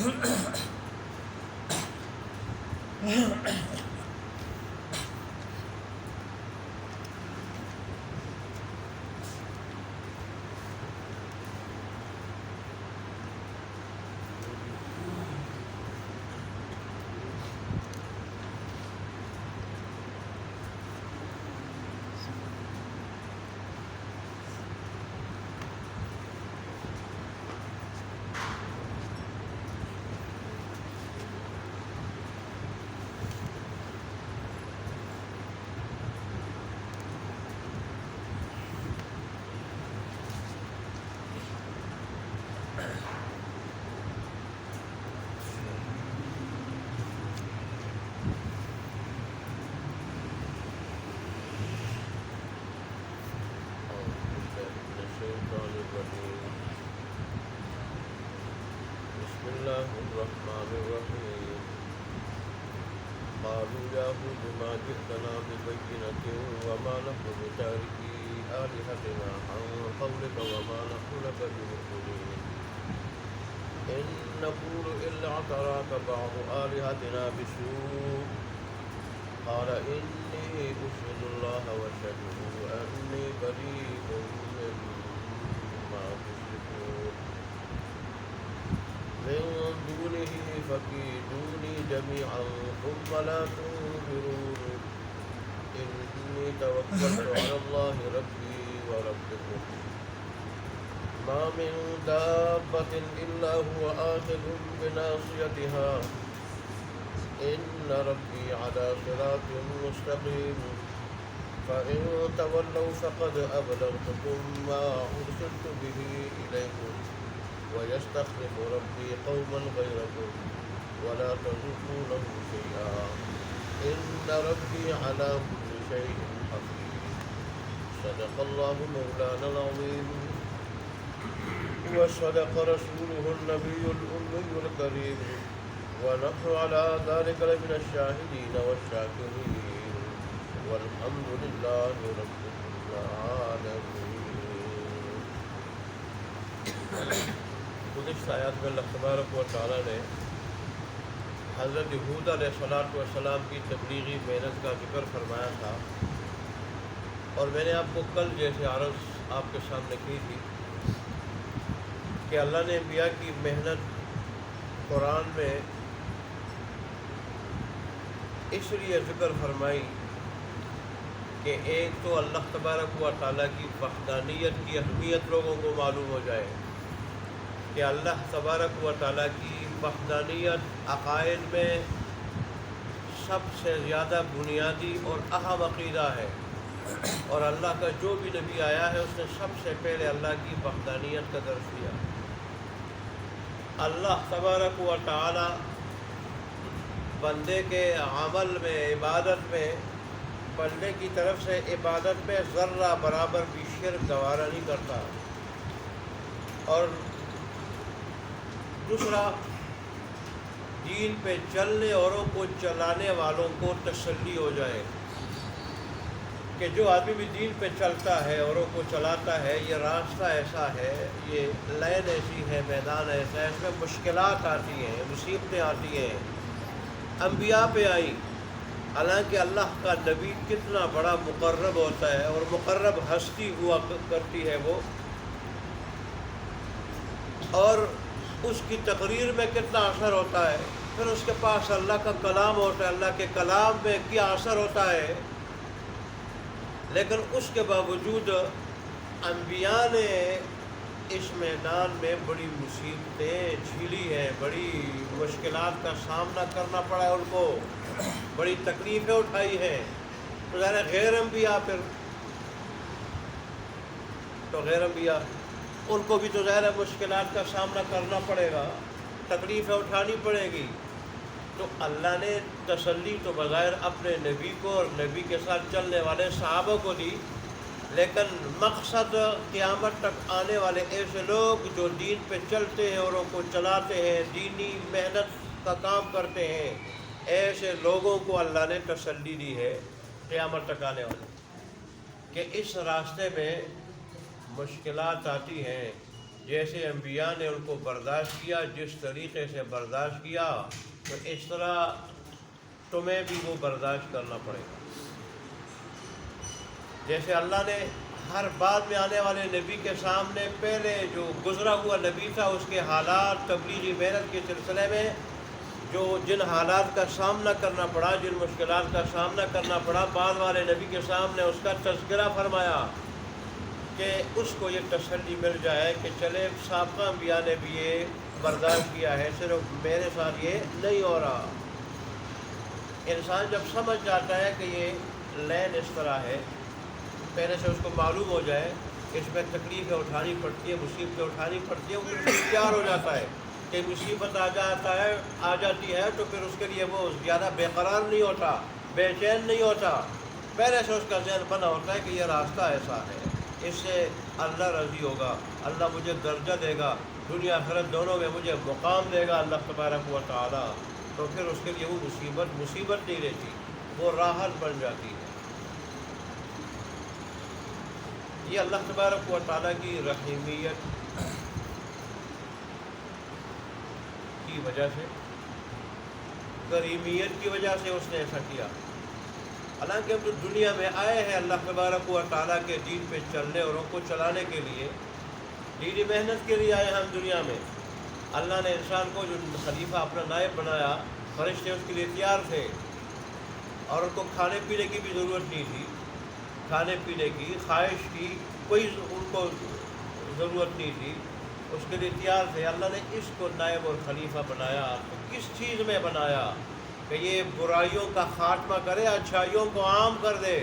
بسم الله الرحمن الرحيم قالوا يا هود ما جئتنا ببينة وما نحن بتاركي آلهتنا عن قولك وما نحن لك بمؤمنين إن نقول إلا اعتراك بعض آلهتنا بسوء قال إني أشهد الله وأشهد أني بريء مما تشركون من دونه فكيدوني جميعا ثم لا تنظرون إني توكلت على الله ربي وربكم ما من دابة إلا هو آخذ بناصيتها إن ربي على صراط مستقيم فإن تولوا فقد أبلغتكم ما أرسلت به إليكم ويستخلف ربي قوما غيركم ولا تضرونه شيئا إن ربي على كل شيء حفيظ صدق الله مولانا العظيم وصدق رسوله النبي الأمي الكريم ونحن على ذلك لمن الشاهدين والشاكرين والحمد لله رب العالمين. گزشتہ آیات میں اللہ تبارک و تعالیٰ نے حضرت ہود علیہ السلام کی تبلیغی محنت کا ذکر فرمایا تھا، اور میں نے آپ کو کل جیسے عرض آپ کے سامنے کی تھی کہ اللہ نے انبیاء کی محنت قرآن میں اس لیے ذکر فرمائی کہ ایک تو اللہ تبارک و تعالیٰ کی وحدانیت کی اہمیت لوگوں کو معلوم ہو جائے کہ اللہ تبارک و تعالیٰ کی وحدانیت عقائد میں سب سے زیادہ بنیادی اور اہم عقیدہ ہے، اور اللہ کا جو بھی نبی آیا ہے اس نے سب سے پہلے اللہ کی وحدانیت کا درس دیا۔ اللہ تبارک و تعالیٰ بندے کے عمل میں، عبادت میں، بندے کی طرف سے عبادت میں ذرہ برابر بھی شرک گوارا نہیں کرتا۔ اور دوسرا، دین پہ چلنے اوروں کو چلانے والوں کو تسلی ہو جائے کہ جو آدمی بھی دین پہ چلتا ہے، اوروں کو چلاتا ہے، یہ راستہ ایسا ہے، یہ لائن ایسی ہے، میدان ایسا ہے، اس میں مشکلات آتی ہیں، مصیبتیں آتی ہیں، انبیاء پہ آئیں، حالانکہ اللہ کا نبی کتنا بڑا مقرب ہوتا ہے، اور مقرب ہستی ہوا کرتی ہے وہ، اور اس کی تقریر میں کتنا اثر ہوتا ہے، پھر اس کے پاس اللہ کا کلام ہوتا ہے، اللہ کے کلام میں کیا اثر ہوتا ہے، لیکن اس کے باوجود انبیاء نے اس میدان میں بڑی مصیبتیں جھیلی ہیں، بڑی مشکلات کا سامنا کرنا پڑا ہے، ان کو بڑی تکلیفیں اٹھائی ہیں۔ تو ظاہر غیر انبیاء غیر انبیاء ان کو بھی تو ظاہر مشکلات کا سامنا کرنا پڑے گا، تکلیفیں اٹھانی پڑے گی۔ تو اللہ نے تسلی تو بظاہر اپنے نبی کو اور نبی کے ساتھ چلنے والے صحابہ کو دی، لیکن مقصد قیامت تک آنے والے ایسے لوگ جو دین پہ چلتے ہیں، اوروں کو چلاتے ہیں، دینی محنت کا کام کرتے ہیں، ایسے لوگوں کو اللہ نے تسلی دی ہے قیامت تک آنے والے، کہ اس راستے میں مشکلات آتی ہیں، جیسے انبیاء نے ان کو برداشت کیا، جس طریقے سے برداشت کیا، تو اس طرح تمہیں بھی وہ برداشت کرنا پڑے گا۔ جیسے اللہ نے ہر بعد میں آنے والے نبی کے سامنے پہلے جو گزرا ہوا نبی تھا اس کے حالات، تبلیغی محنت کے سلسلے میں جن حالات کا سامنا کرنا پڑا، جن مشکلات کا سامنا کرنا پڑا، بعد والے نبی کے سامنے اس کا تذکرہ فرمایا کہ اس کو یہ تسلی مل جائے کہ چلے سابقہ انبیاء نے بھی یہ برداشت کیا ہے، صرف میرے ساتھ یہ نہیں ہو رہا۔ انسان جب سمجھ جاتا ہے کہ یہ لین اس طرح ہے، پہلے سے اس کو معلوم ہو جائے کہ اس میں تکلیفیں اٹھانی پڑتی ہے، مصیبتیں اٹھانی پڑتی ہیں، وہ تیار ہو جاتا ہے کہ مصیبت آ جاتی ہے تو پھر اس کے لیے وہ زیادہ بے قرار نہیں ہوتا، بے چین نہیں ہوتا، پہلے سے اس کا ذہن بنا ہوتا ہے کہ یہ راستہ ایسا ہے، اس سے اللہ راضی ہوگا، اللہ مجھے درجہ دے گا، دنیا آخرت دونوں میں مجھے مقام دے گا اللہ تبارک و تعالی، تو پھر اس کے لیے وہ مصیبت نہیں رہتی، وہ راحت بن جاتی ہے۔ یہ اللہ تبارک و تعالیٰ کی رحیمیت کی وجہ سے، کریمیت کی وجہ سے اس نے ایسا کیا۔ حالانکہ ہم جو دنیا میں آئے ہیں اللہ تبارک و تعالیٰ کے دین پہ چلنے اور ان کو چلانے کے لیے، دینی محنت کے لیے آئے ہم دنیا میں۔ اللہ نے انسان کو جو خلیفہ اپنا نائب بنایا، فرشتے اس کے لیے تیار تھے اور ان کو کھانے پینے کی بھی ضرورت نہیں تھی، کھانے پینے کی خواہش کی کوئی ان کو ضرورت نہیں تھی، اس کے لیے تیار تھے۔ اللہ نے اس کو نائب اور خلیفہ بنایا تو کس چیز میں بنایا کہ یہ برائیوں کا خاتمہ کرے، اچھائیوں کو عام کر دے،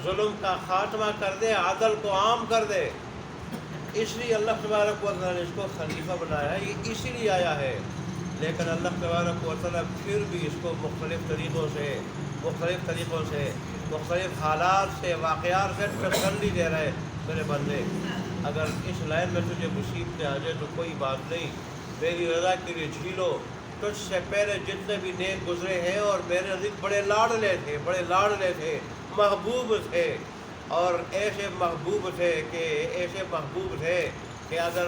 ظلم کا خاتمہ کر دے، عدل کو عام کر دے۔ اس لیے اللہ تبارک و تعالیٰ نے اس کو خلیفہ بنایا، یہ اسی لیے آیا ہے۔ لیکن اللہ تبارک و تعالیٰ پھر بھی اس کو مختلف طریقوں سے مختلف حالات سے، واقعات سے تسلی دے رہے، میرے بندے اگر اس لائن میں تجھے مصیبتیں آ جائے تو کوئی بات نہیں، میری رضا کے لیے جھیلو، تجھ سے پہلے جتنے بھی نیک گزرے ہیں اور میرے نزدیک بڑے لاڈلے تھے، محبوب تھے، اور ایسے محبوب تھے کہ اگر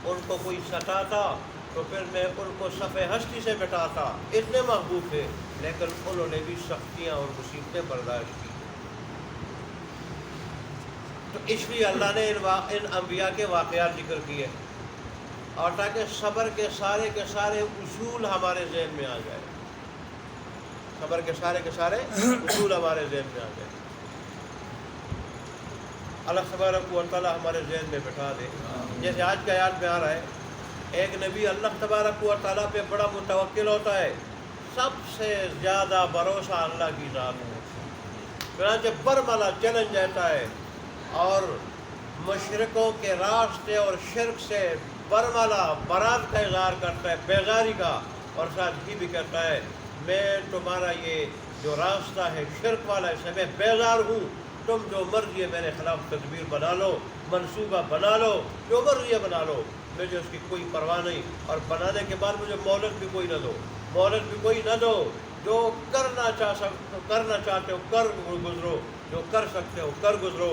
ان کو کوئی ستاتا تو پھر میں ان کو صفِ ہستی سے مٹاتا، اتنے محبوب تھے، لیکن انہوں نے بھی سختیاں اور مصیبتیں برداشت کی۔ تو اس لیے اللہ نے ان انبیاء کے واقعات ذکر کیے، اور تاکہ صبر کے سارے اصول ہمارے ذہن میں آ جائے، صبر کے سارے اصول ہمارے ذہن میں آ جائے۔ اللہ تبارک و تعالیٰ ہمارے ذہن میں بٹھا دے۔ جیسے آج کا آیات میں آ رہا ہے، ایک نبی اللہ تبارک و تعالیٰ پہ بڑا متوکل ہوتا ہے، سب سے زیادہ بھروسہ اللہ کی ذات ہے، چنانچہ برملا چیلنج دیتا ہے اور مشرکوں کے راستے اور شرک سے برملا برات کا اظہار کرتا ہے، بیزاری کا، اور ساتھ ہی بھی کہتا ہے میں تمہارا یہ جو راستہ ہے شرک والا، اس سے میں بیزار ہوں، تم جو مرضی ہے میرے خلاف تدبیر بنا لو، منصوبہ بنا لو، جو مرضی ہے بنا لو، مجھے اس کی کوئی پرواہ نہیں، اور بنانے کے بعد مجھے مہلت بھی کوئی نہ دو، جو کرنا چاہتے ہو کر گزرو، جو کر سکتے ہو کر گزرو،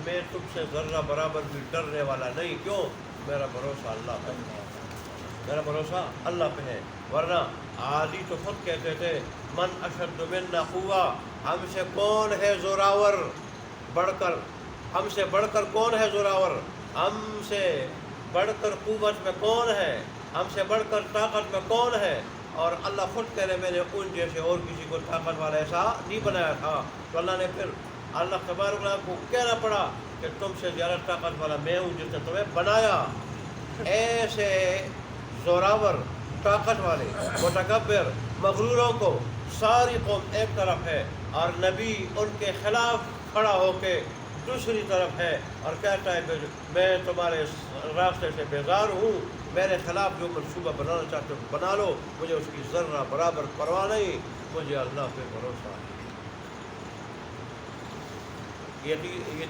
میں تم سے ذرہ برابر بھی ڈرنے والا نہیں۔ کیوں؟ میرا بھروسہ اللہ پہ ہے، ورنہ عادی تو خود کہتے تھے من اشد منا قوہ، ہم سے کون ہے زوراور ہم سے بڑھ کر کون ہے زوراور، ہم سے بڑھ کر قوت میں کون ہے، ہم سے بڑھ کر طاقت میں کون ہے، اور اللہ خود کہہ رہے میں نے ان جیسے اور کسی کو طاقت والا ایسا نہیں بنایا تھا۔ تو اللہ نے پھر اللہ تبارک و تعالیٰ کو کہنا پڑا کہ تم سے زیادہ طاقت والا میں ہوں جس نے تمہیں بنایا۔ ایسے زوراور، طاقت والے، متکبر، مغروروں کو ساری قوم ایک طرف ہے، اور نبی ان کے خلاف کھڑا ہو کے دوسری طرف ہے اور کہتا ہے میں تمہارے راستے سے بیزار ہوں، میرے خلاف جو منصوبہ بنانا چاہتے ہو بنا لو، مجھے اس کی ذرہ برابر پرواہ نہیں، مجھے اللہ پہ بھروسہ ہے۔ یہ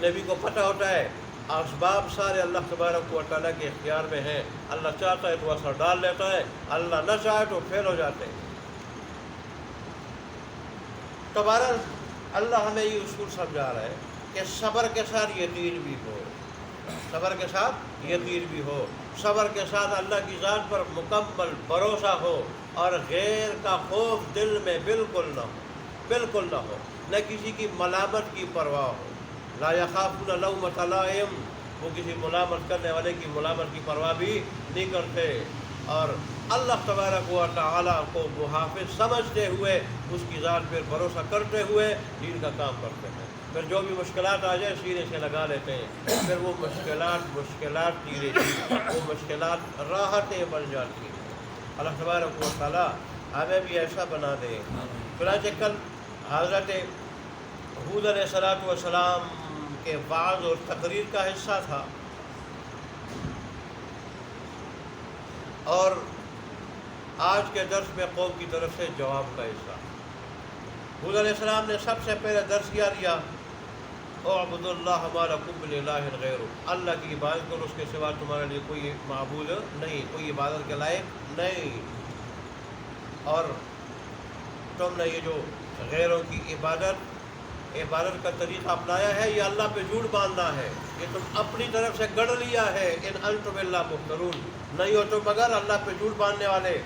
نبی کو پتہ ہوتا ہے اسباب سارے اللہ تبارک و تعالیٰ کے اختیار میں ہیں، اللہ چاہتا ہے تو اثر ڈال لیتا ہے، اللہ نہ چاہے تو فیل ہو جاتے ہیں۔ تو بہرحال اللہ ہمیں یہ اصول سمجھا رہا ہے کہ صبر کے ساتھ یقین بھی ہو، صبر کے ساتھ یقین بھی ہو، صبر کے ساتھ اللہ کی ذات پر مکمل بھروسہ ہو، اور غیر کا خوف دل میں بالکل نہ ہو، بالکل نہ ہو، نہ کسی کی ملامت کی پرواہ ہو۔ لا یخافون لومۃ لائم، وہ کسی ملامت کرنے والے کی ملامت کی پرواہ بھی نہیں کرتے، اور اللہ تبارک و تعالیٰ کو محافظ سمجھتے ہوئے اس کی ذات پر بھروسہ کرتے ہوئے دین کا کام کرتے ہیں۔ پھر جو بھی مشکلات آ جائے سینے سے لگا لیتے ہیں، پھر وہ مشکلات دھیرے دھیرے وہ مشکلات راحتیں بن جاتی ہیں۔ اللہ تبارک و تعالیٰ ہمیں بھی ایسا بنا دے۔ چنانچہ کل حضرت حود علیہ السلام کے وعظ اور تقریر کا حصہ تھا، اور آج کے درس میں قوم کی طرف سے جواب کا حصہ۔ حود علیہ السلام نے سب سے پہلے درس کیا دیا، اعبدوا اللہ ما لکم من الہ غیرہ، اللہ کی عبادت کرو، اس کے سوا تمہارے لیے کوئی معبود نہیں، کوئی عبادت کے لائق نہیں، اور تم نے یہ جو غیروں کی عبادت کا طریقہ اپنایا ہے، یہ اللہ پہ جھوٹ باندھنا ہے، یہ تم اپنی طرف سے گڑھ لیا ہے، ان انتم الا مفترون، نہیں ہو تم مگر اللہ پہ جھوٹ باندھنے والے۔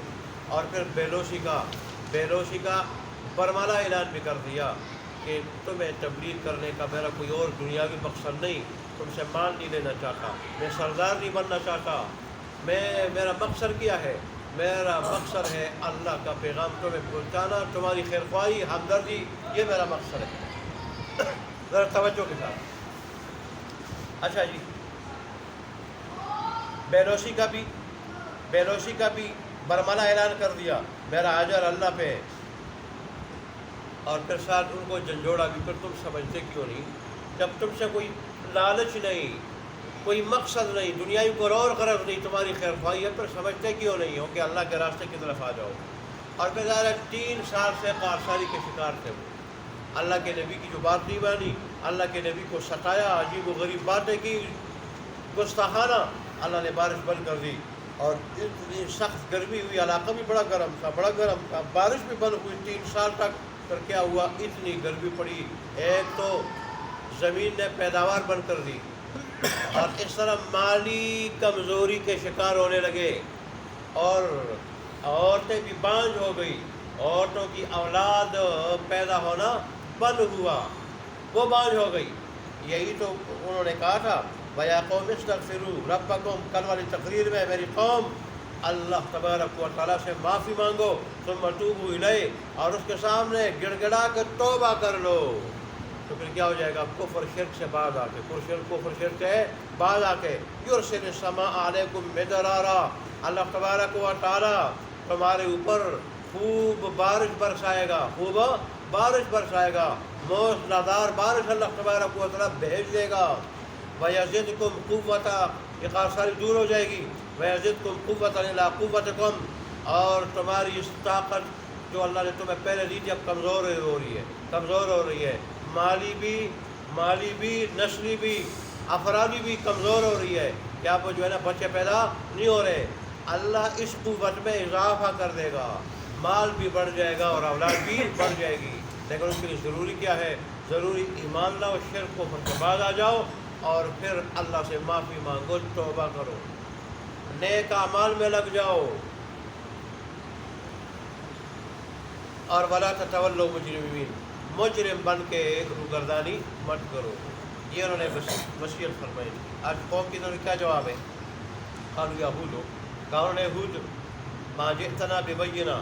اور پھر بیلوشی کا برملا اعلان بھی کر دیا کہ تمہیں تبلیغ کرنے کا میرا کوئی اور دنیاوی مقصد نہیں، تم سے مال نہیں لینا چاہتا، میں سردار نہیں بننا چاہتا، میرا مقصد کیا ہے؟ میرا مقصد ہے اللہ کا پیغام تمہیں پہنچانا، تمہاری خیر خواہی، ہمدردی، یہ میرا مقصد ہے۔ ذرا توجہ کے ساتھ، اچھا جی، بیلوشی کا بھی برملا اعلان کر دیا، میرا اجر اللہ پہ ہے، اور پھر ساتھ ان کو جھنجھوڑا بھی، پھر تم سمجھتے کیوں نہیں؟ جب تم سے کوئی لالچ نہیں، کوئی مقصد نہیں، دنیاوی کوئی اور غرض نہیں، تمہاری خیر خواہی ہے، پھر سمجھتے کیوں نہیں ہو کہ اللہ کے راستے کی طرف آ جاؤ؟ اور پھر ظاہر 3 سال سے قارساری کے شکار تھے وہ، اللہ کے نبی کی جو بات نہیں مانی، اللہ کے نبی کو ستایا، عجیب و غریب باتیں کی، گستاخانہ، اللہ نے بارش بند کر دی، اور اتنی سخت گرمی ہوئی، علاقہ بھی بڑا گرم تھا، بارش بھی بند ہوئی 3 سال تک۔ پھر کیا ہوا؟ اتنی گرمی پڑی، ایک تو زمین نے پیداوار بند کر دی، اور اس طرح مالی کمزوری کے شکار ہونے لگے، اور عورتیں بھی بانجھ ہو گئی، عورتوں کی اولاد پیدا ہونا بند ہوا، وہ بانجھ ہو گئی۔ یہی تو انہوں نے کہا تھا، وَيَا قَوْمِ اسْتَغْفِرُوا رَبَّكُمْ، کل والی تقریر میں، میری قوم اللہ تبارک و تعالیٰ سے معافی مانگو، ثُمَّ تُوبُوا إِلَيْهِ، اور اس کے سامنے گڑ گڑا کر توبہ کر لو، تو پھر کیا ہو جائے گا؟ کفر شرک سے باز آ کے، کفر شرک سے باز آ کے، یُرْسِلِ السَّمَاءَ عَلَيْكُمْ مِدْرَارًا، اللہ تبارک و تعالیٰ تمہارے اوپر خوب بارش برسائے گا، موسلادھار بارش اللہ تبارک و تعالیٰ بھیج دے گا۔ وَيَزِدْكُمْ قُوَّةً، یہ قارساری دور ہو جائے گی، وَيَزِدْكُمْ قُوَّةً إِلَىٰ قُوَّتِكُمْ، اور تمہاری اس طاقت جو اللہ نے تمہیں پہلے دی تھی اب کمزور ہو رہی ہے، مالی بھی، نسلی بھی، افرادی بھی کمزور ہو رہی ہے، کہ آپ جو ہے نا بچے پیدا نہیں ہو رہے، اللہ اس قوت میں اضافہ کر دے گا، مال بھی بڑھ جائے گا اور اولاد بھی بڑھ جائے گی، لیکن اس کے لیے ضروری کیا ہے؟ ضروری ایمان لاؤ، شرک کو کے بعد آ جاؤ، اور پھر اللہ سے معافی مانگو، توبہ کرو، نیک اعمال میں لگ جاؤ، اور وَلَا تَتَوَلَّوْا مُجْرِمِينَ، مجرم بن کے روگردانی مت کرو۔ یہ انہوں نے وصیت فرمائی۔ آج قوم کی طرف کیا جواب ہے؟ قالوا یا ہود، کہا انہوں نے، ہود ما جئتنا ببینہ،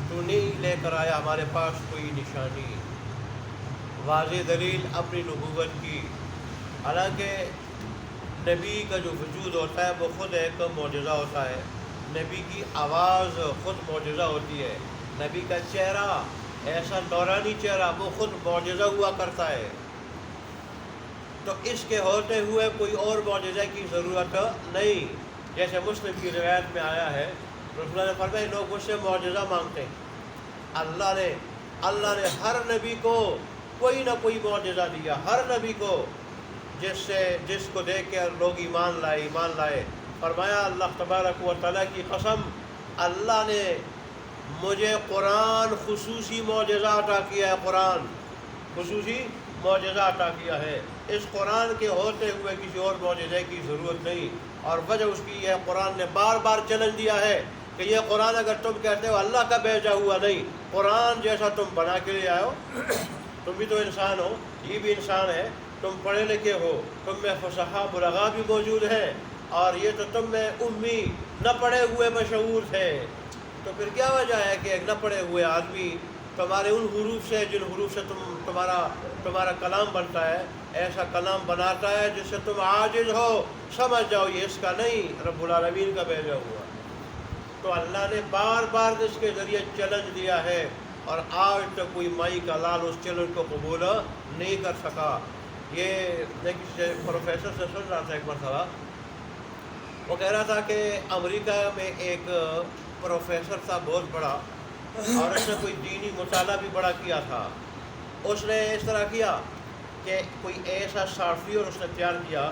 تو نہیں لے کر آیا ہمارے پاس کوئی نشانی، واضح دلیل اپنی نبوت کی، حالانکہ نبی کا جو وجود ہوتا ہے وہ خود ایک معجزہ ہوتا ہے، نبی کی آواز خود معجزہ ہوتی ہے، نبی کا چہرہ ایسا نورانی چہرہ وہ خود معجزہ ہوا کرتا ہے، تو اس کے ہوتے ہوئے کوئی اور معجزہ کی ضرورت نہیں۔ جیسے مسلم کی روایت میں آیا ہے، رسول اللہ نے فرمایا لوگ مجھ سے معجزہ مانگتے ہیں، اللہ نے ہر نبی کو کوئی نہ کوئی معجزہ دیا، ہر نبی کو، جس کو دیکھ کے لوگ ایمان لائے۔ فرمایا اللہ تبارک و تعالیٰ کی قسم، اللہ نے مجھے قرآن خصوصی معجزہ عطا کیا ہے، قرآن خصوصی معجزہ عطا کیا ہے. اس قرآن کے ہوتے ہوئے کسی اور معجزے کی ضرورت نہیں. اور وجہ اس کی یہ قرآن نے بار بار چیلنج دیا ہے کہ یہ قرآن اگر تم کہتے ہو اللہ کا بھیجا ہوا نہیں، قرآن جیسا تم بنا کے لے آئے ہو. تم بھی تو انسان ہو، یہ بھی انسان ہے، تم پڑھے لکھے ہو، تم میں فصحاء بلغاء بھی موجود ہیں، اور یہ تو تم میں امی نہ پڑھے ہوئے مشہور تھے. تو پھر کیا وجہ ہے کہ ایک نہ پڑھے ہوئے آدمی تمہارے ان حروف سے جن حروف سے تمہارا کلام بنتا ہے، ایسا کلام بناتا ہے جس سے تم عاجز ہو، سمجھ جاؤ یہ اس کا نہیں، رب العالمین کا بھیجا ہوا. تو اللہ نے بار بار اس کے ذریعے چیلنج دیا ہے، اور آج تک کوئی مائی کا لال اس چیلنج کو قبول نہیں کر سکا. یہ میں کسی پروفیسر سے سن رہا تھا ایک مرتبہ، وہ کہہ رہا تھا کہ امریکہ میں ایک پروفیسر تھا بہت بڑا، اور اس نے کوئی دینی مطالعہ بھی بڑا کیا تھا. اس نے اس طرح کیا کہ کوئی ایسا سافٹ ویئر اس نے تیار کیا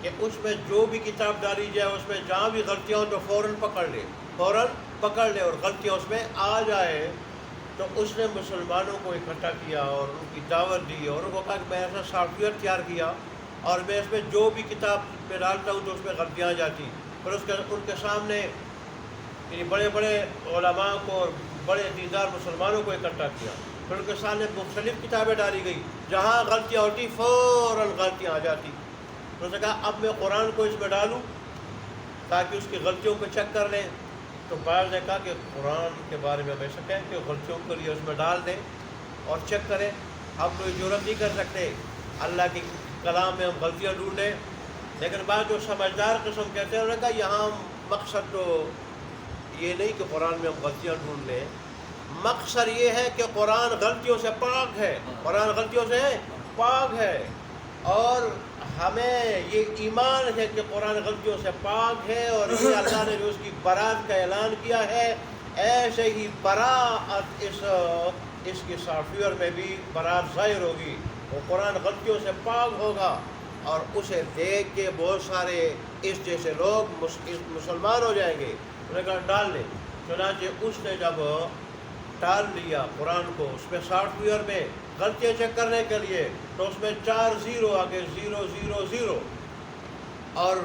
کہ اس میں جو بھی کتاب ڈالی جائے اس میں جہاں بھی غلطیاں ہوں تو فوراً پکڑ لے اور غلطیاں اس میں آ جائے. تو اس نے مسلمانوں کو اکٹھا کیا اور ان کی دعوت دی، اور ان کو کہا کہ میں ایسا سافٹ ویئر تیار کیا اور میں اس میں جو بھی کتاب میں ڈالتا ہوں تو اس میں غلطیاں آ جاتی. پھر ان کے سامنے یعنی بڑے بڑے علماء کو اور بڑے دیندار مسلمانوں کو اکٹھا کیا. پھر ان کے سامنے مختلف کتابیں ڈالی گئی، جہاں غلطیاں ہوتی فوراً غلطیاں آ جاتی. انہوں نے کہا اب میں قرآن کو اس میں ڈالوں تاکہ اس کی غلطیوں کو چیک کر لیں. تو بعض نے کہا کہ قرآن کے بارے میں ہمیشہ کہیں کہ غلطیوں کے لیے اس میں ڈال دیں اور چیک کریں. ہم کوئی جرم نہیں کر سکتے اللہ کے کلام میں ہم غلطیاں ڈھونڈیں. لیکن بعض جو سمجھدار قسم کہتے ہیں انہوں نے کہا یہاں مقصد تو یہ نہیں کہ قرآن میں ہم غلطیاں ڈھونڈ لیں، مقصد یہ ہے کہ قرآن غلطیوں سے پاک ہے، قرآن غلطیوں سے پاک ہے، اور ہمیں یہ ایمان ہے کہ قرآن غلطیوں سے پاک ہے، اور یہ اللہ نے جو اس کی برات کا اعلان کیا ہے ایسے ہی براعت اس کے سافٹ ویئر میں بھی برات ظاہر ہوگی. وہ قرآن غلطیوں سے پاک ہوگا، اور اسے دیکھ کے بہت سارے اس جیسے لوگ مسلمان ہو جائیں گے. انہوں نے کہا ڈال لیں. چنانچہ اس نے جب ڈال لیا قرآن کو اس میں سافٹ ویئر میں غلطیاں چیک کرنے کے لیے، تو اس میں 4 0 آگے 0 0 0. اور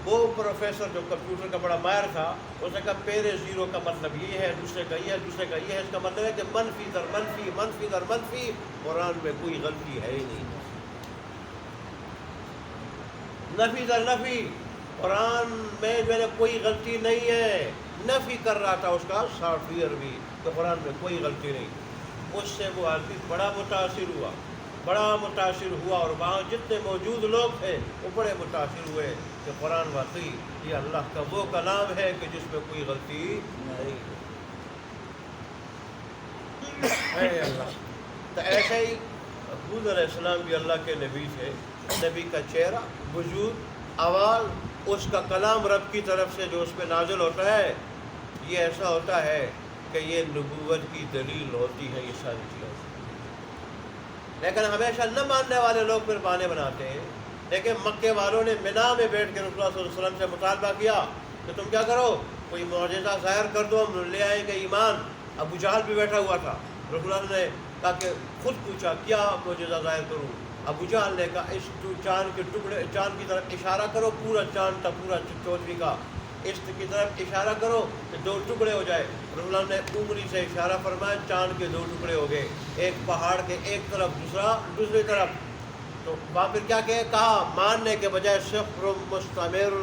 وہ پروفیسر جو کمپیوٹر کا بڑا ماہر تھا اس نے کہا پہلے 0 کا مطلب یہ ہے، دوسرے کا یہ ہے، دوسرے کا یہ ہے. اس کا مطلب ہے کہ منفی در منفی، منفی در منفی، قرآن میں کوئی غلطی ہے ہی نہیں. نفی در نفی، قرآن میں جو ہے کوئی غلطی نہیں ہے. نفی کر رہا تھا اس کا سافٹ ویئر بھی کہ قرآن میں کوئی غلطی نہیں. اس سے وہ آدمی بڑا متاثر ہوا، اور وہاں جتنے موجود لوگ تھے وہ بڑے متاثر ہوئے کہ قرآن واقعی یہ اللہ کا وہ کلام ہے کہ جس میں کوئی غلطی نہیں ہے. اللہ تو ایسے ہی حود علیہ السلام بھی اللہ کے نبی تھے. نبی کا چہرہ، وجود، آواز، اس کا کلام رب کی طرف سے جو اس پہ نازل ہوتا ہے یہ ایسا ہوتا ہے کہ یہ نبوت کی دلیل ہوتی ہے. یہ ساری چیزیں لیکن ہمیشہ نہ ماننے والے لوگ پھر بہانے بناتے ہیں. لیکن مکے والوں نے منا میں بیٹھ کے رسول اللہ صلی اللہ علیہ وسلم سے مطالبہ کیا کہ تم کیا کرو، کوئی معجزہ ظاہر کر دو، ہم لے آئیں گے ایمان. ابو جہل بھی بیٹھا ہوا تھا. رسول اللہ نے کہا کہ خود پوچھا کیا معجزہ ظاہر کروں. ابو جہل نے کہا اس چاند کے ٹکڑے، چاند کی طرف اشارہ کرو، پورا چاند تھا پورا چودھری کا، اس کی طرف اشارہ کرو کہ 2 ٹکڑے ہو جائے. رسول اللہ نے انگلی سے اشارہ فرمایا، چاند کے 2 ٹکڑے ہو گئے، ایک پہاڑ کے ایک طرف، دوسرا دوسری طرف. تو وہاں پھر کیا کہا، ماننے کے بجائے صفر مستمر.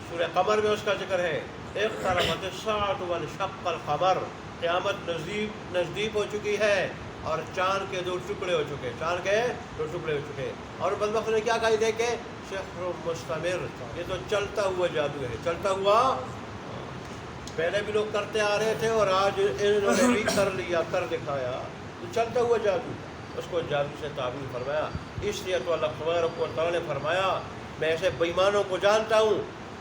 سورہ قمر میں اس کا ذکر ہے، اقتربت الساعۃ وانشق القمر، قیامت نزدیک ہو چکی ہے اور چاند کے 2 ٹکڑے ہو چکے، چاند کے 2 ٹکڑے ہو چکے. اور بدبخت نے کیا کہا دیکھے، صفر مستمر، یہ تو چلتا ہوا جادو ہے، چلتا ہوا. پہلے بھی لوگ کرتے آ رہے تھے اور آج انہوں نے بھی کر لیا، کر دکھایا. تو چلتا ہوا جادو، اس کو جادو سے تعبیر فرمایا. اس لیے تو اللہ تبارک و تعالیٰ نے فرمایا میں ایسے بےایمانوں کو جانتا ہوں،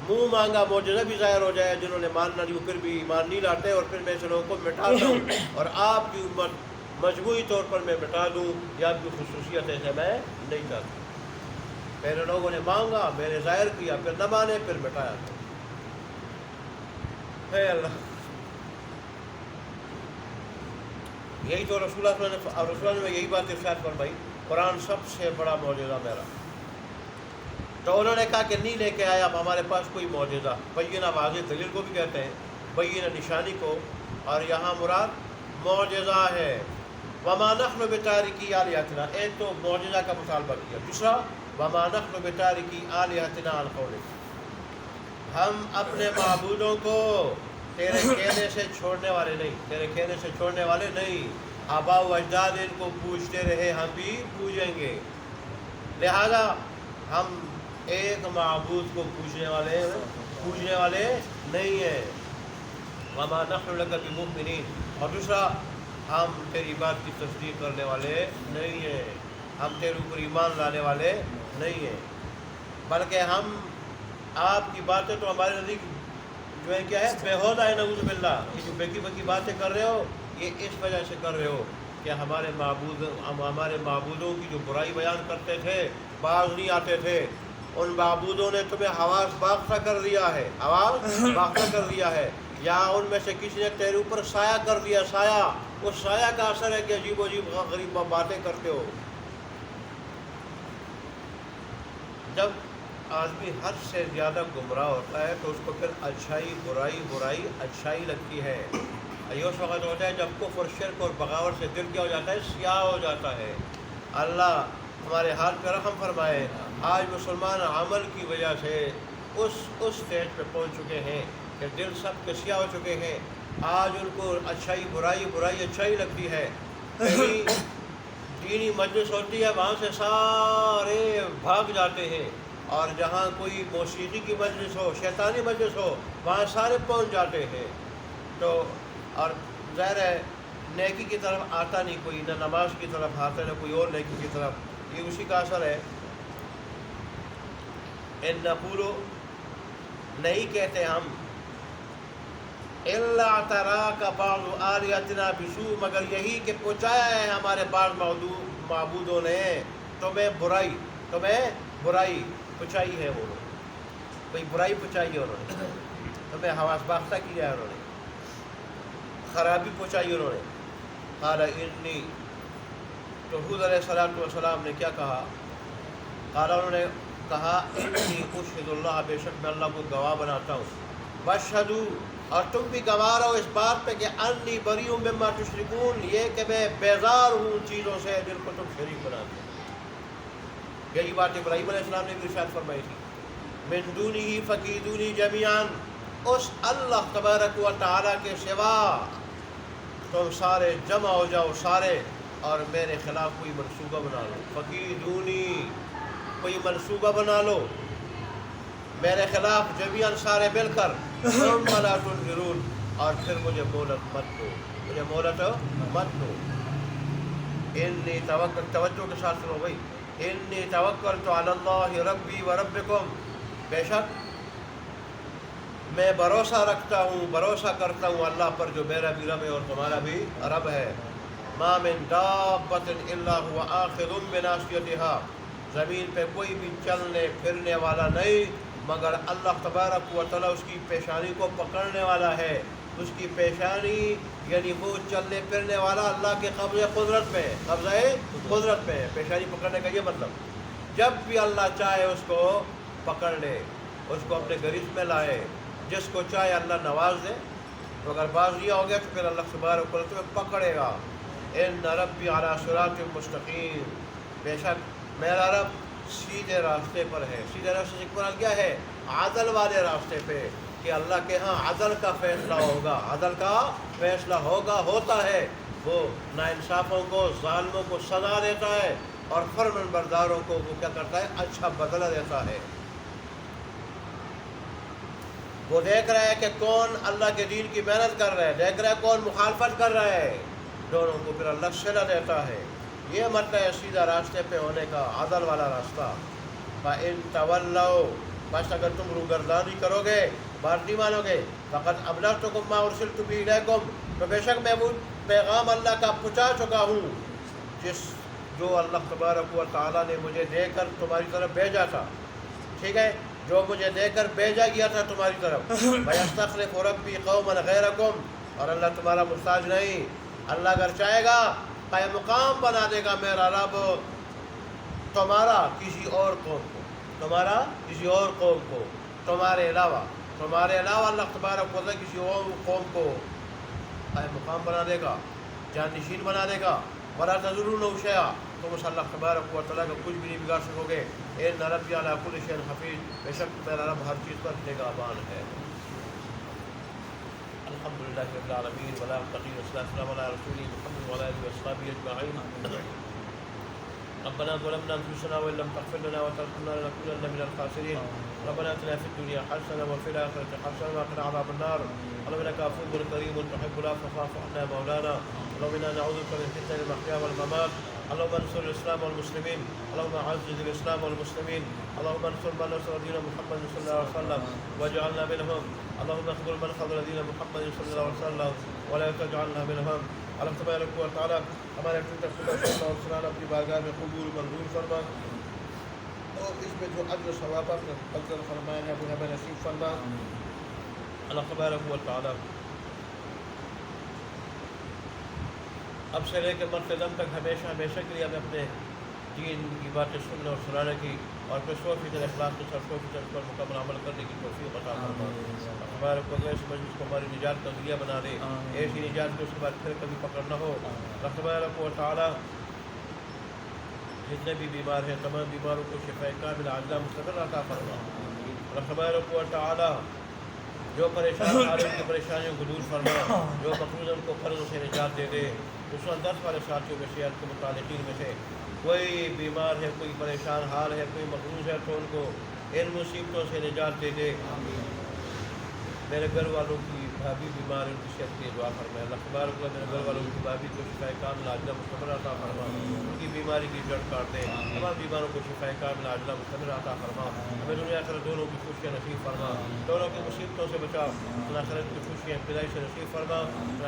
منہ مانگا معجزہ بھی ظاہر ہو جائے، جنہوں نے ماننا نہیں وہ پھر بھی ایمان نہیں لاتے، اور پھر میں ایسے لوگوں کو مٹاتا ہوں اور آپ کی امت مجموعی طور پر میں مٹا دوں. یہ آپ کی خصوصیت ایسے میں نہیں چاہتا. پہلے لوگوں نے مانگا، میں نے ظاہر کیا، پھر نہ مانے پھر مٹایا. اے اللہ، یہی تو رسول اللہ نے یہی بات ارشاد فرمائی قرآن سب سے بڑا معجزہ میرا۔ تو انہوں نے کہا کہ نہیں لے کے آیا اب ہمارے پاس کوئی معجزہ، بینہ واضح دلیل کو بھی کہتے ہیں، بینہ نشانی کو، اور یہاں مراد معجزہ ہے۔ وما نحن بتارکی آلہتنا، ایک تو معجزہ کا مطالبہ کیا، دوسرا وما نحن بتارکی آلہتنا عن قولک، ہم اپنے معبودوں کو تیرے کہنے سے چھوڑنے والے نہیں، تیرے کہنے سے چھوڑنے والے نہیں، آبا و اجداد ان کو پوچھتے رہے ہم بھی پوجیں گے، لہذا ہم ایک معبود کو پوجنے والے نہیں ہیں۔ وما نحن لک بمؤمنین، اور دوسرا ہم تیری بات کی تصدیق کرنے والے نہیں ہیں، ہم تیرے اوپر ایمان لانے والے نہیں ہیں، بلکہ ہم آپ کی باتیں تو ہمارے نزدیک جو ہے کیا ہے، بےہودہ ہے، نعوذ باللہ، یہ جو بیکی بکی باتیں کر رہے ہو یہ اس وجہ سے کر رہے ہو کہ ہمارے معبودوں کی جو برائی بیان کرتے تھے، باز نہیں آتے تھے، ان معبودوں نے تمہیں حواس باختہ کر دیا ہے، حواس باختہ کر دیا ہے، یا ان میں سے کسی نے تیرے اوپر سایہ کر دیا، سایہ، اس سایہ کا اثر ہے کہ عجیب و عجیب غریب باتیں کرتے ہو۔ جب آدمی حد سے زیادہ گمراہ ہوتا ہے تو اس کو پھر اچھائی برائی، برائی اچھائی لگتی ہے۔ یہ اس وقت ہوتا ہے جب کفر، شرک اور بغاوت سے دل کیا ہو جاتا ہے، سیاہ ہو جاتا ہے۔ اللہ ہمارے حال پہ رحم فرمائے۔ آج مسلمان عمل کی وجہ سے اس اسٹیج پہ پہنچ چکے ہیں کہ دل سب کے سیاہ ہو چکے ہیں، آج ان کو اچھائی برائی، برائی اچھائی لگتی ہے۔ کہیں دینی مجلس ہوتی ہے وہاں سے سارے بھاگ جاتے ہیں، اور جہاں کوئی موسیقی کی مجلس ہو، شیطانی مجلس ہو، وہاں سارے پہنچ جاتے ہیں۔ تو اور ظاہر ہے نیکی کی طرف آتا نہیں کوئی، نہ نماز کی طرف آتا ہے نہ کوئی اور نیکی کی طرف، یہ اسی کا اثر ہے۔ ان نقول، نہیں کہتے ہم، الا اعتراک بعض آلہتنا بسوء، مگر یہی کہ پہنچایا ہے ہمارے بعض معبودوں نے تمہیں برائی، تمہیں برائی پہنچائی ہے، وہ کوئی برائی پہنچائی ہے انہوں نے، تمہیں حواس باختہ کیا ہے انہوں نے، خرابی پہنچائی انہوں نے۔ قال انی، تو حود علیہ السلام نے کیا کہا؟ قال، انہوں نے کہا انی اشہد اللہ، بے شک میں اللہ کو گواہ بناتا ہوں، واشہدوا، اور تم بھی گواہ رہو اس بات پہ کہ انی بریء مما تشرکون، یہ کہ میں بیزار ہوں ان چیزوں سے جن کو تم شریک بناتے ہو۔ یہی بات ابراہیم علیہ السلام نے بھی ارشاد فرمائی تھی، من دونہ فکیدونی جمیعا، اس اللہ تبارک و تعالیٰ کے سوا تم سارے جمع ہو جاؤ سارے، اور میرے خلاف کوئی منصوبہ بنا لو، فکیدونی، کوئی منصوبہ بنا لو میرے خلاف جمیعاً سارے مل کر، ثم لا تنظرون، اور پھر مجھے مہلت مت دو، مجھے مہلت مت دو۔ انی توکل، توجہ کے ساتھ سنو بھائی، انی توکلت علی اللہ ربی و ربکم، بے شک میں بھروسہ رکھتا ہوں، بھروسہ کرتا ہوں اللہ پر جو میرا بھی رب ہے اور تمہارا بھی رب ہے۔ ما من دابۃ الا هو آخذ بناصیتها، زمین پہ کوئی بھی چلنے پھرنے والا نہیں مگر اللہ تبارک و تعالیٰ اس کی پیشانی کو پکڑنے والا ہے۔ اس کی پیشانی یعنی وہ چلنے پھرنے والا اللہ کے قبضہ قدرت میں ہے، قبضہ قدرت میں ہے، پیشانی پکڑنے کا یہ مطلب، جب بھی اللہ چاہے اس کو پکڑ لے، اس کو اپنے گریز میں لائے، جس کو چاہے اللہ نواز دے، تو اگر باز دیا ہو گیا تو پھر اللہ تبارک و تعالیٰ تمہیں پکڑے گا۔ ان ربی علی صراط مستقیم، بے شک میرا رب سیدھے راستے پر ہے۔ سیدھے راستے سے قرآن کیا ہے؟ عدل والے راستے پہ، کہ اللہ کے ہاں عدل کا فیصلہ ہوگا، عدل کا فیصلہ ہوگا، ہوتا ہے، وہ ناانصافوں کو، ظالموں کو سزا دیتا ہے، اور فرمان برداروں کو وہ کیا کرتا ہے؟ اچھا بدلہ دیتا ہے۔ وہ دیکھ رہا ہے کہ کون اللہ کے دین کی محنت کر رہا ہے، دیکھ رہا ہے کون مخالفت کر رہا ہے، دونوں کو پھر اللہ صلہ دیتا ہے۔ یہ مطلب ہے سیدھا راستے پہ ہونے کا، عدل والا راستہ۔ فَإِن تَوَلَّوْا، بس اگر تم روگردانی کرو گے، بات نہیں مانو گے، فَقَدْ أَبْلَغْتُكُم مَّا أُرْسِلْتُ بِهِ إِلَيْكُمْ، تو بے شک میں وہ پیغام اللہ کا پہنچا چکا ہوں جو اللہ تبارک و تعالیٰ نے مجھے دے کر تمہاری طرف بھیجا تھا، ٹھیک ہے، جو مجھے دے کر بھیجا گیا تھا تمہاری طرف۔ وَيَسْتَخْلِفُ رَبِّي قَوْمًا غَيْرَكُمْ، اور اللہ تمہارا محتاج نہیں، اللہ اگر چاہے گا قائم مقام بنا دے گا میرا رب تمہارا کسی اور قوم کو، تمہارا کسی اور قوم کو، تمہارے علاوہ اللہ تبارک و تعالیٰ کسی اور قوم کو مقام بنا دے گا، جانشین بنا دے گا۔ وَلَا تَضُرُّونَهُ شَيْئًا، تم اس اللہ تبارک و تعالیٰ کا کچھ بھی نہیں بگاڑ سکو گے۔ اِنَّ رَبِّي عَلَىٰ كُلِّ شَيْءٍ حَفِيظٌ، بے شک میرا رب ہر چیز پر نگہبان ہے۔ الحمدللہ رب العالمین والصلاۃ والسلام علی رسولہ محمد وعلی آلہ وصحبہ اجمعین۔ ربنا ظلمنا انفسنا وان لم تغفر لنا وترحمنا لنكونن من الخاسرين۔ ربنا اتنا في الدنيا حسنة وفي الآخرة حسنة وقنا عذاب النار۔ اللهم انك عفو كريم تحب العفو فاعف عنا مولانا۔ اللهم انا نعوذ بك من فتنة المحيا والممات۔ اللهم انصر الاسلام والمسلمين، اللهم اعز الاسلام والمسلمين، اللهم انصر من نصر دين محمد صلى الله عليه وسلم واجعلنا منهم، اللهم اخذل من خذل دين محمد صلى الله عليه وسلم ولا تجعلنا منهم۔ اللہ تبارک و تعالیٰ ہمارے اور سنانا اپنی بارگاہ میں قبول منظور فرما، اور اس میں جو اجر و ثوابات فضل فرمائے ہیں وہ ہمیں نصیب فرما۔ اللہ تبارک و تعالیٰ اب سے لے کے مرتے دم تک ہمیشہ ہمیشہ کے لیے ہمیں اپنے دین کی باتیں سننے اور سنانے کی، اور پھر 100% اخلاق کے ساتھ 100% پر مکمل عمل کرنے کی توفیق عطا فرما۔ ہمارے کو اس مجلس کو ہماری نجات کا ذریعہ بنا دے، ایسی نجات کو اس کے بعد پھر کبھی پکڑ نہ ہو۔ اللہ تبارک و تعالیٰ جتنے بھی بیمار ہیں تمام بیماروں کو شفاء کامل عاجلہ مستقر عطا فرما۔ اللہ تبارک و تعالیٰ جو پریشان آ رہے کی پریشانیوں کو دور فرما، جو مقروض ان کو قرض سے نجات دے دے۔ خصوصاً 10 والے ساتھیوں میں سے کے متعلقین میں سے کوئی بیمار ہے، کوئی پریشان حال ہے، کوئی مقروض ہے تو ان کو ان مصیبتوں سے نجات دے دے۔ میرے گھر والوں کی بھابھی بیمار ہے، ان کی صحت کے لیے دعا فرمائے۔ اللہ تبارک و تعالیٰ میرے گھر والوں کی بھابھی کو شفاء کامل عاجلہ مستمر عطا فرما، ان کی بیماری کی جڑ کاٹ دے۔ تمام بیماروں کو شفاء کامل عاجلہ مستمر عطا فرما۔ ہمیں دنیا آخرت دونوں کی خوشیاں نصیب فرما، دونوں کی مصیبتوں سے بچا۔ آخرت کی خوشیاں ابتدائی سے نصیب فرما،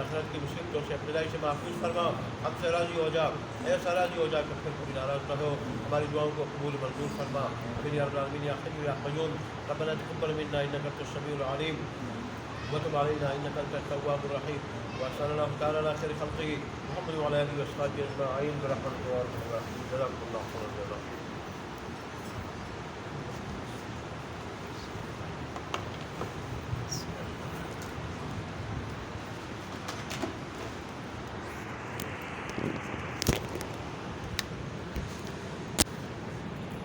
آخرت کی مصیبتوں سے ابتدائی سے محفوظ فرما۔ ہم سے راضی ہو جا، ایسا راضی ہو جا کہ پھر کبھی ناراض نہ ہو۔ ہماری دعاؤں کو قبول منظور فرما۔ امین یا رب العالمین یا حی یا قیوم۔ ربنا تقبل منا انک انت السمیع العلیم وتب علينا انك انت التواب الرحيم، وصلى الله تعالى على خير خلقه محمد وعلى اله وصحبه اجمعين برحمتك يا ارحم الراحمين۔ جزاكم الله خيرا۔